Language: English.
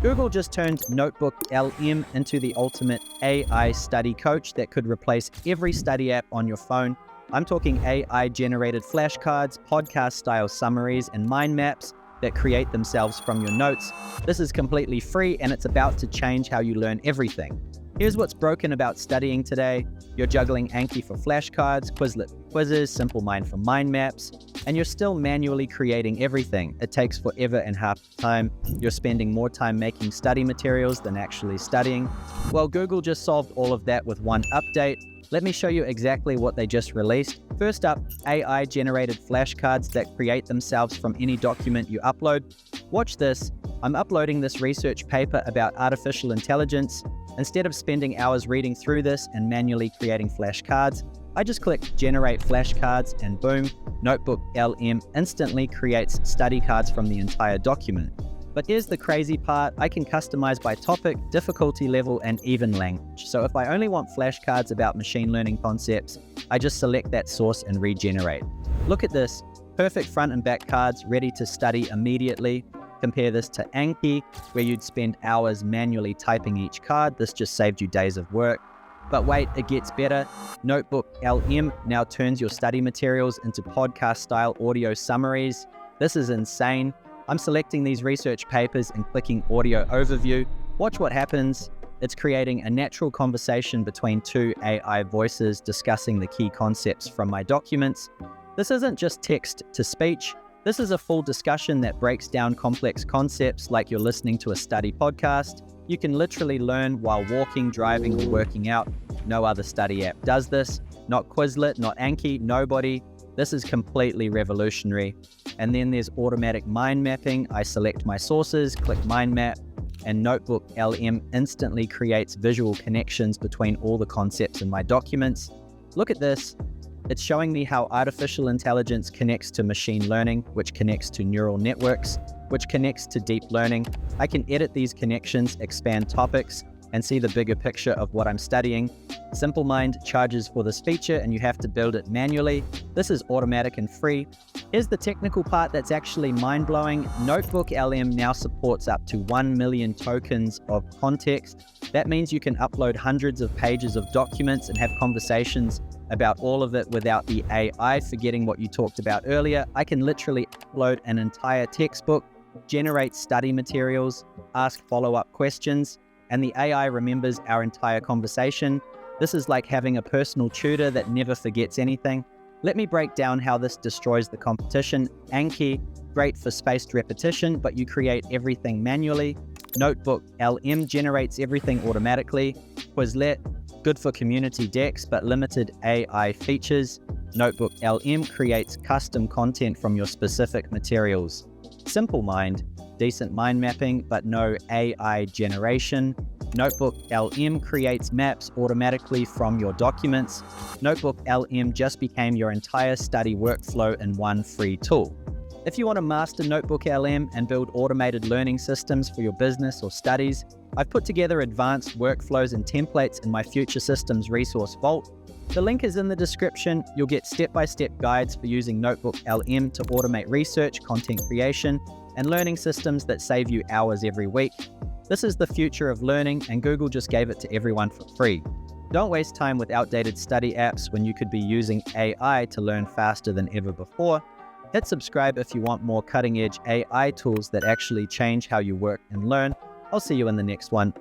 Google just turned NotebookLM into the ultimate AI study coach that could replace every study app on your phone. I'm talking AI-generated flashcards, podcast-style summaries, and mind maps that create themselves from your notes. This is completely free, and it's about to change how you learn everything. Here's what's broken about studying today. You're juggling Anki for flashcards, Quizlet for quizzes, SimpleMind for mind maps, and you're still manually creating everything. It takes forever and half the time. You're spending more time making study materials than actually studying. Well, Google just solved all of that with one update. Let me show you exactly what they just released. First up, AI-generated flashcards that create themselves from any document you upload. Watch this. I'm uploading this research paper about artificial intelligence. Instead of spending hours reading through this and manually creating flashcards, I just click Generate Flashcards and boom, NotebookLM instantly creates study cards from the entire document. But here's the crazy part, I can customize by topic, difficulty level, and even language. So if I only want flashcards about machine learning concepts, I just select that source and regenerate. Look at this, perfect front and back cards ready to study immediately. Compare this to Anki, where you'd spend hours manually typing each card. This just saved you days of work. But wait, it gets better. NotebookLM now turns your study materials into podcast-style audio summaries. This is insane. I'm selecting these research papers and clicking Audio Overview. Watch what happens. It's creating a natural conversation between two AI voices discussing the key concepts from my documents. This isn't just text to speech. This is a full discussion that breaks down complex concepts like you're listening to a study podcast. You can literally learn while walking, driving, or working out. No other study app does this. Not Quizlet, not Anki, nobody. This is completely revolutionary. And then there's automatic mind mapping. I select my sources, click mind map, and NotebookLM instantly creates visual connections between all the concepts in my documents. Look at this. It's showing me how artificial intelligence connects to machine learning, which connects to neural networks, which connects to deep learning. I can edit these connections, expand topics, and see the bigger picture of what I'm studying. SimpleMind charges for this feature and you have to build it manually. This is automatic and free. Here's the technical part that's actually mind-blowing. NotebookLM now supports up to 1 million tokens of context. That means you can upload hundreds of pages of documents and have conversations about all of it without the AI forgetting what you talked about earlier. I can literally upload an entire textbook, generate study materials, ask follow-up questions, and the AI remembers our entire conversation. This is like having a personal tutor that never forgets anything. Let me break down how this destroys the competition. Anki, great for spaced repetition, but you create everything manually. NotebookLM generates everything automatically. Quizlet, good for community decks, but limited AI features. NotebookLM creates custom content from your specific materials. SimpleMind, decent mind mapping, but no AI generation. NotebookLM creates maps automatically from your documents. NotebookLM just became your entire study workflow in one free tool. If you want to master NotebookLM and build automated learning systems for your business or studies, I've put together advanced workflows and templates in my Future Systems Resource Vault. The link is in the description. You'll get step-by-step guides for using NotebookLM to automate research, content creation, and learning systems that save you hours every week. This is the future of learning, and Google just gave it to everyone for free. Don't waste time with outdated study apps when you could be using AI to learn faster than ever before. Hit subscribe if you want more cutting-edge AI tools that actually change how you work and learn. I'll see you in the next one.